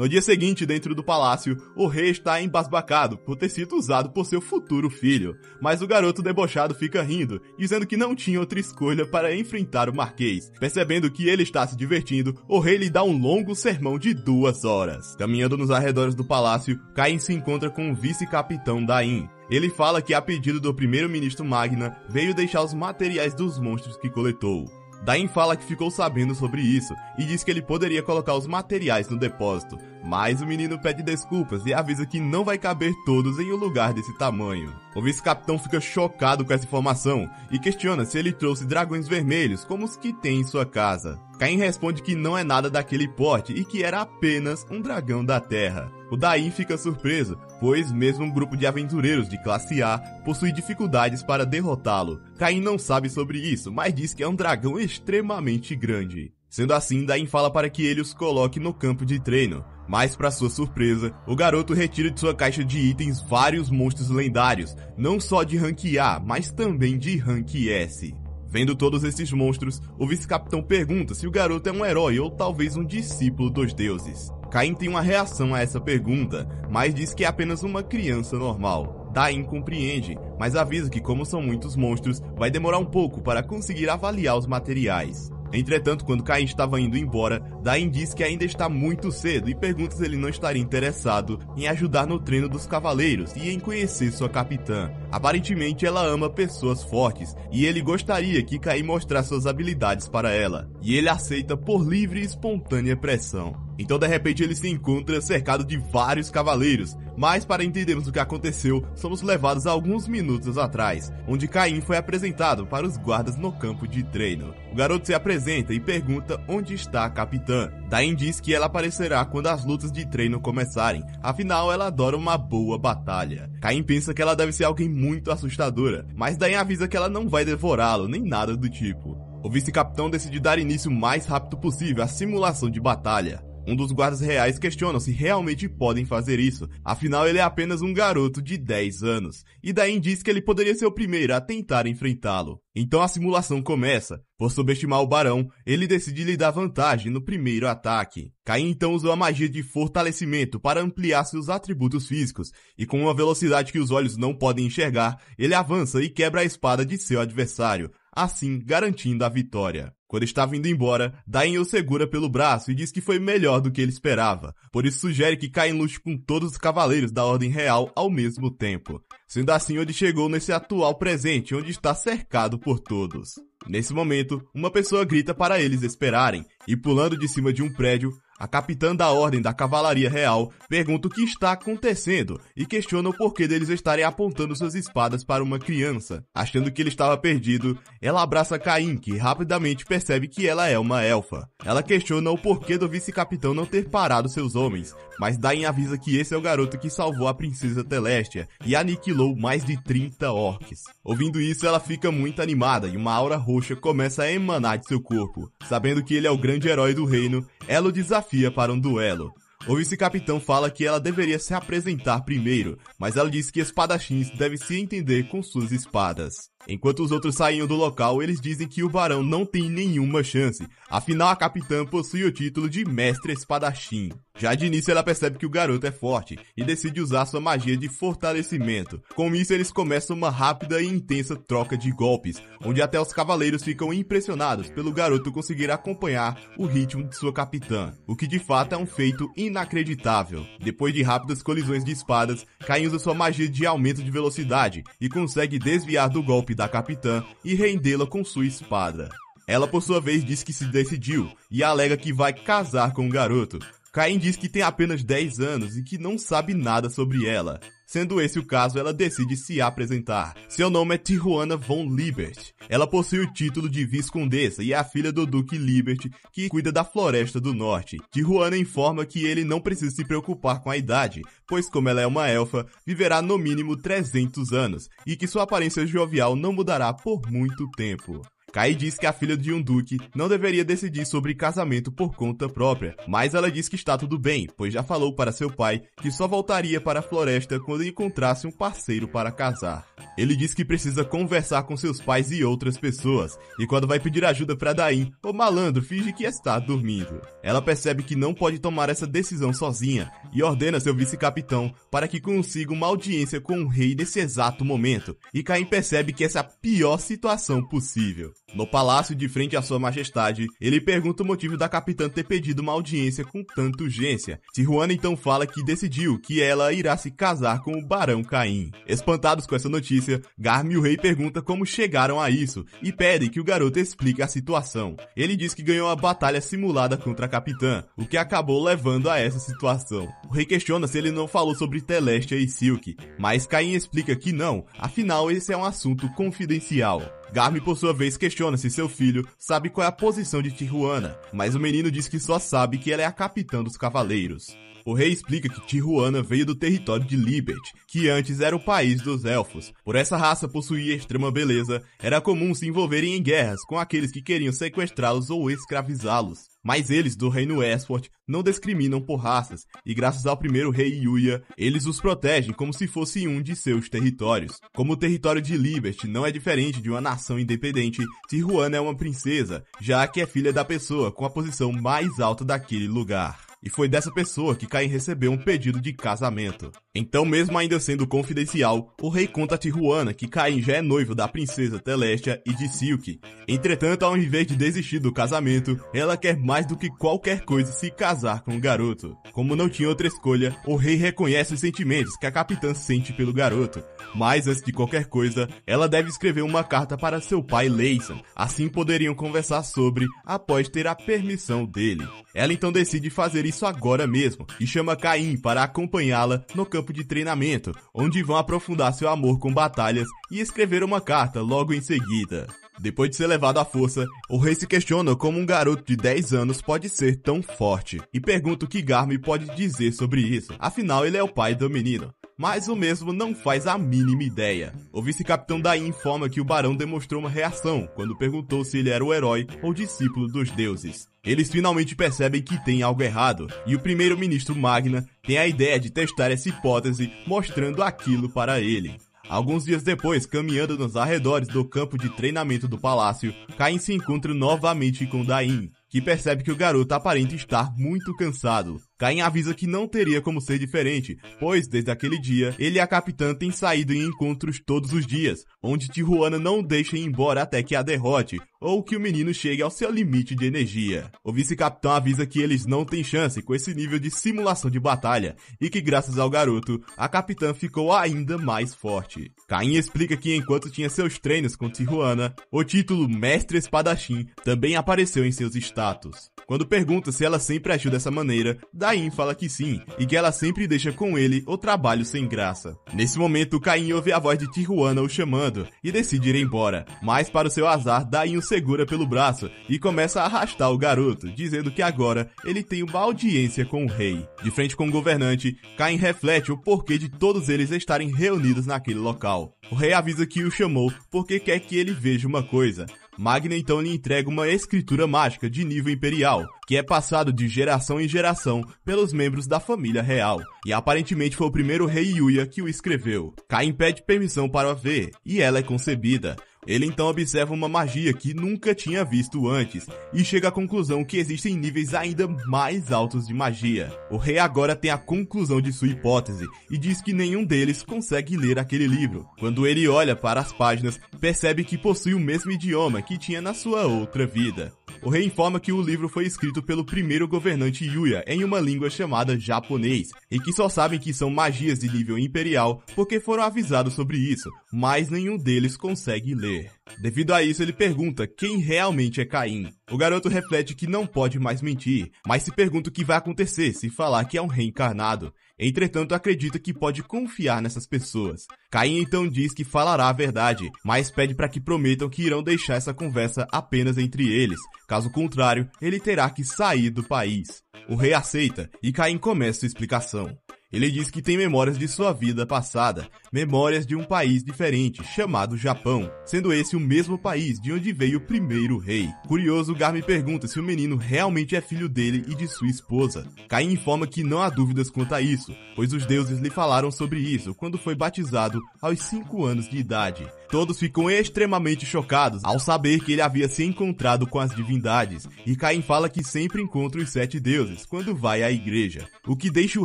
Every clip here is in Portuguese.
No dia seguinte, dentro do palácio, o rei está embasbacado por ter sido usado por seu futuro filho, mas o garoto debochado fica rindo, dizendo que não tinha outra escolha para enfrentar o marquês. Percebendo que ele está se divertindo, o rei lhe dá um longo sermão de 2 horas. Caminhando nos arredores do palácio, Caim se encontra com o vice-capitão Daim. Ele fala que a pedido do primeiro-ministro Magna, veio deixar os materiais dos monstros que coletou. Daim fala que ficou sabendo sobre isso e diz que ele poderia colocar os materiais no depósito, mas o menino pede desculpas e avisa que não vai caber todos em um lugar desse tamanho. O vice-capitão fica chocado com essa informação e questiona se ele trouxe dragões vermelhos como os que tem em sua casa. Caim responde que não é nada daquele porte e que era apenas um dragão da terra. O Daim fica surpreso, pois mesmo um grupo de aventureiros de classe A possui dificuldades para derrotá-lo. Caim não sabe sobre isso, mas diz que é um dragão extremamente grande. Sendo assim, Daim fala para que ele os coloque no campo de treino. Mas, para sua surpresa, o garoto retira de sua caixa de itens vários monstros lendários, não só de rank A, mas também de rank S. Vendo todos esses monstros, o vice-capitão pergunta se o garoto é um herói ou talvez um discípulo dos deuses. Caim tem uma reação a essa pergunta, mas diz que é apenas uma criança normal. Daim compreende, mas avisa que como são muitos monstros, vai demorar um pouco para conseguir avaliar os materiais. Entretanto, quando Caim estava indo embora, Daim diz que ainda está muito cedo e pergunta se ele não estaria interessado em ajudar no treino dos cavaleiros e em conhecer sua capitã. Aparentemente, ela ama pessoas fortes e ele gostaria que Caim mostrasse suas habilidades para ela, e ele aceita por livre e espontânea pressão. Então, de repente, ele se encontra cercado de vários cavaleiros, mas para entendermos o que aconteceu, somos levados a alguns minutos atrás, onde Caim foi apresentado para os guardas no campo de treino. O garoto se apresenta e pergunta onde está a capitã. Daim diz que ela aparecerá quando as lutas de treino começarem, afinal ela adora uma boa batalha. Caim pensa que ela deve ser alguém muito assustadora, mas Daim avisa que ela não vai devorá-lo, nem nada do tipo. O vice-capitão decide dar início o mais rápido possível à simulação de batalha. Um dos guardas reais questiona se realmente podem fazer isso, afinal ele é apenas um garoto de 10 anos, e Daim diz que ele poderia ser o primeiro a tentar enfrentá-lo. Então a simulação começa. Por subestimar o barão, ele decide lhe dar vantagem no primeiro ataque. Caim então usou a magia de fortalecimento para ampliar seus atributos físicos, e com uma velocidade que os olhos não podem enxergar, ele avança e quebra a espada de seu adversário, assim garantindo a vitória. Quando estava indo embora, Daim o segura pelo braço e diz que foi melhor do que ele esperava, por isso sugere que Caim lute com todos os cavaleiros da Ordem Real ao mesmo tempo. Sendo assim, ele chegou nesse atual presente, onde está cercado por todos. Nesse momento, uma pessoa grita para eles esperarem, e pulando de cima de um prédio, a capitã da Ordem da Cavalaria Real pergunta o que está acontecendo e questiona o porquê deles estarem apontando suas espadas para uma criança. Achando que ele estava perdido, ela abraça Caim, que rapidamente percebe que ela é uma elfa. Ela questiona o porquê do vice-capitão não ter parado seus homens, mas Daim avisa que esse é o garoto que salvou a princesa Telestia e aniquilou mais de 30 orcs. Ouvindo isso, ela fica muito animada e uma aura roxa começa a emanar de seu corpo. Sabendo que ele é o grande herói do reino, ela o desafia para um duelo. O vice-capitão fala que ela deveria se apresentar primeiro, mas ela diz que espadachins devem se entender com suas espadas. Enquanto os outros saíam do local, eles dizem que o barão não tem nenhuma chance, afinal a capitã possui o título de mestre espadachim. Já de início ela percebe que o garoto é forte e decide usar sua magia de fortalecimento. Com isso eles começam uma rápida e intensa troca de golpes, onde até os cavaleiros ficam impressionados pelo garoto conseguir acompanhar o ritmo de sua capitã, o que de fato é um feito inacreditável. Depois de rápidas colisões de espadas, Caim usa sua magia de aumento de velocidade e consegue desviar do golpe da capitã e rendê-la com sua espada. Ela por sua vez diz que se decidiu e alega que vai casar com o garoto. Caim diz que tem apenas 10 anos e que não sabe nada sobre ela. Sendo esse o caso, ela decide se apresentar. Seu nome é Tijuana von Liebert. Ela possui o título de Viscondessa e é a filha do Duque Liebert, que cuida da Floresta do Norte. Tijuana informa que ele não precisa se preocupar com a idade, pois como ela é uma elfa, viverá no mínimo 300 anos, e que sua aparência jovial não mudará por muito tempo. Caim diz que a filha de um duque não deveria decidir sobre casamento por conta própria, mas ela diz que está tudo bem, pois já falou para seu pai que só voltaria para a floresta quando encontrasse um parceiro para casar. Ele diz que precisa conversar com seus pais e outras pessoas, e quando vai pedir ajuda para Daim, o malandro finge que está dormindo. Ela percebe que não pode tomar essa decisão sozinha e ordena seu vice-capitão para que consiga uma audiência com o rei nesse exato momento, e Caim percebe que essa é a pior situação possível. No palácio de frente à sua majestade, ele pergunta o motivo da capitã ter pedido uma audiência com tanta urgência. Tijuana então fala que decidiu que ela irá se casar com o barão Caim. Espantados com essa notícia, Garm e o rei perguntam como chegaram a isso e pedem que o garoto explique a situação. Ele diz que ganhou a batalha simulada contra a capitã, o que acabou levando a essa situação. O rei questiona se ele não falou sobre Telestia e Silk, mas Caim explica que não, afinal esse é um assunto confidencial. Garm, por sua vez, questiona se seu filho sabe qual é a posição de Tijuana, mas o menino diz que só sabe que ela é a capitã dos cavaleiros. O rei explica que Tijuana veio do território de Liberty, que antes era o país dos elfos. Por essa raça possuir extrema beleza, era comum se envolverem em guerras com aqueles que queriam sequestrá-los ou escravizá-los. Mas eles, do reino Westward, não discriminam por raças, e graças ao primeiro rei Yuya, eles os protegem como se fosse um de seus territórios. Como o território de Liberty não é diferente de uma nação independente, Tijuana é uma princesa, já que é filha da pessoa com a posição mais alta daquele lugar. E foi dessa pessoa que Caim recebeu um pedido de casamento. Então, mesmo ainda sendo confidencial, o rei conta a Tijuana que Caim já é noivo da princesa Telestia e de Silk. Entretanto, ao invés de desistir do casamento, ela quer mais do que qualquer coisa se casar com o garoto. Como não tinha outra escolha, o rei reconhece os sentimentos que a capitã sente pelo garoto. Mas, antes de qualquer coisa, ela deve escrever uma carta para seu pai Leison. Assim poderiam conversar sobre, após ter a permissão dele. Ela então decide fazer isso agora mesmo e chama Caim para acompanhá-la no campo de treinamento, onde vão aprofundar seu amor com batalhas e escrever uma carta logo em seguida. Depois de ser levado à força, o rei se questiona como um garoto de 10 anos pode ser tão forte e pergunta o que Garm pode dizer sobre isso, afinal ele é o pai do menino. Mas o mesmo não faz a mínima ideia. O vice-capitão Daim informa que o barão demonstrou uma reação quando perguntou se ele era o herói ou discípulo dos deuses. Eles finalmente percebem que tem algo errado, e o primeiro-ministro Magna tem a ideia de testar essa hipótese mostrando aquilo para ele. Alguns dias depois, caminhando nos arredores do campo de treinamento do palácio, Caim se encontra novamente com Daim, que percebe que o garoto aparenta estar muito cansado. Caim avisa que não teria como ser diferente, pois desde aquele dia, ele e a capitã têm saído em encontros todos os dias, onde Tijuana não deixa ir embora até que a derrote, ou que o menino chegue ao seu limite de energia. O vice-capitão avisa que eles não têm chance com esse nível de simulação de batalha, e que graças ao garoto, a capitã ficou ainda mais forte. Caim explica que enquanto tinha seus treinos com Tijuana, o título Mestre Espadachim também apareceu em seus status. Quando pergunta se ela sempre agiu dessa maneira, Daim fala que sim, e que ela sempre deixa com ele o trabalho sem graça. Nesse momento, Caim ouve a voz de Tijuana o chamando, e decide ir embora, mas para o seu azar, Daim o segura pelo braço, e começa a arrastar o garoto, dizendo que agora ele tem uma audiência com o rei. De frente com o governante, Caim reflete o porquê de todos eles estarem reunidos naquele local. O rei avisa que o chamou porque quer que ele veja uma coisa. Magna então lhe entrega uma escritura mágica de nível imperial, que é passado de geração em geração pelos membros da família real, e aparentemente foi o primeiro rei Yuya que o escreveu. Caim pede permissão para a ver, e ela é concebida. Ele então observa uma magia que nunca tinha visto antes, e chega à conclusão que existem níveis ainda mais altos de magia. O rei agora tem a conclusão de sua hipótese, e diz que nenhum deles consegue ler aquele livro. Quando ele olha para as páginas, percebe que possui o mesmo idioma que tinha na sua outra vida. O rei informa que o livro foi escrito pelo primeiro governante Yuya em uma língua chamada japonês, e que só sabem que são magias de nível imperial porque foram avisados sobre isso, mas nenhum deles consegue ler. Devido a isso, ele pergunta quem realmente é Caim. O garoto reflete que não pode mais mentir, mas se pergunta o que vai acontecer se falar que é um reencarnado. Entretanto, acredita que pode confiar nessas pessoas. Caim então diz que falará a verdade, mas pede para que prometam que irão deixar essa conversa apenas entre eles. Caso contrário, ele terá que sair do país. O rei aceita e Caim começa sua explicação. Ele diz que tem memórias de sua vida passada, memórias de um país diferente, chamado Japão, sendo esse o mesmo país de onde veio o primeiro rei. Curioso, Garmin pergunta se o menino realmente é filho dele e de sua esposa. Caim informa que não há dúvidas quanto a isso, pois os deuses lhe falaram sobre isso quando foi batizado aos 5 anos de idade. Todos ficam extremamente chocados ao saber que ele havia se encontrado com as divindades, e Caim fala que sempre encontra os 7 deuses quando vai à igreja, o que deixa o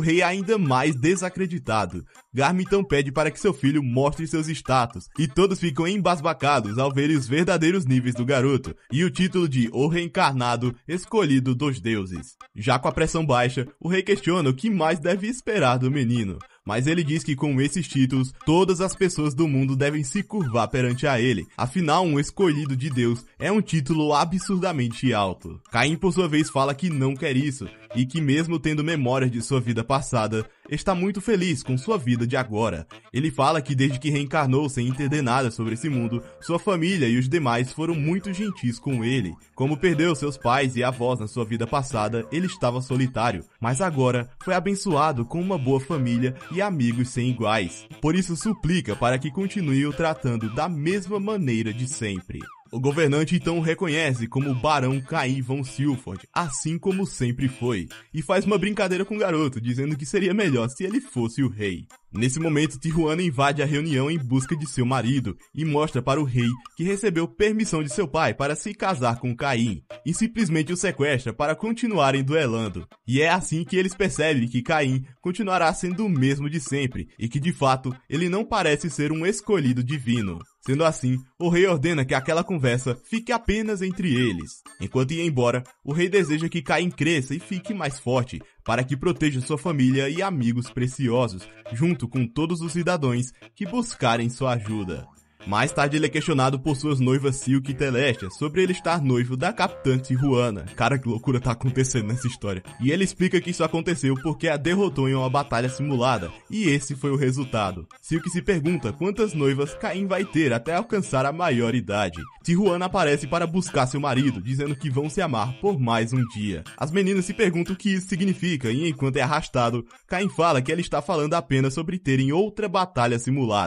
rei ainda mais desacreditado. Garmin então pede para que seu filho mostre seus status, e todos ficam embasbacados ao verem os verdadeiros níveis do garoto, e o título de O Reencarnado Escolhido dos Deuses. Já com a pressão baixa, o rei questiona o que mais deve esperar do menino, mas ele diz que com esses títulos, todas as pessoas do mundo devem se curvar perante a ele. Afinal, um escolhido de Deus é um título absurdamente alto. Caim, por sua vez, fala que não quer isso, e que mesmo tendo memórias de sua vida passada, está muito feliz com sua vida de agora. Ele fala que desde que reencarnou sem entender nada sobre esse mundo, sua família e os demais foram muito gentis com ele. Como perdeu seus pais e avós na sua vida passada, ele estava solitário, mas agora foi abençoado com uma boa família e amigos sem iguais. Por isso suplica para que continue o tratando da mesma maneira de sempre. O governante então o reconhece como Barão Caim von Silford, assim como sempre foi, e faz uma brincadeira com o garoto, dizendo que seria melhor se ele fosse o rei. Nesse momento, Tijuana invade a reunião em busca de seu marido e mostra para o rei que recebeu permissão de seu pai para se casar com Caim, e simplesmente o sequestra para continuarem duelando. E é assim que eles percebem que Caim continuará sendo o mesmo de sempre, e que de fato ele não parece ser um escolhido divino. Sendo assim, o rei ordena que aquela conversa fique apenas entre eles. Enquanto ia embora, o rei deseja que Caim cresça e fique mais forte, para que proteja sua família e amigos preciosos, junto com todos os cidadãos que buscarem sua ajuda. Mais tarde ele é questionado por suas noivas Silk e Celestia sobre ele estar noivo da Capitã Tijuana. Cara, que loucura tá acontecendo nessa história. E ele explica que isso aconteceu porque a derrotou em uma batalha simulada, e esse foi o resultado. Silk se pergunta quantas noivas Caim vai ter até alcançar a maior idade. Tijuana aparece para buscar seu marido, dizendo que vão se amar por mais um dia. As meninas se perguntam o que isso significa, e enquanto é arrastado, Caim fala que ela está falando apenas sobre terem outra batalha simulada.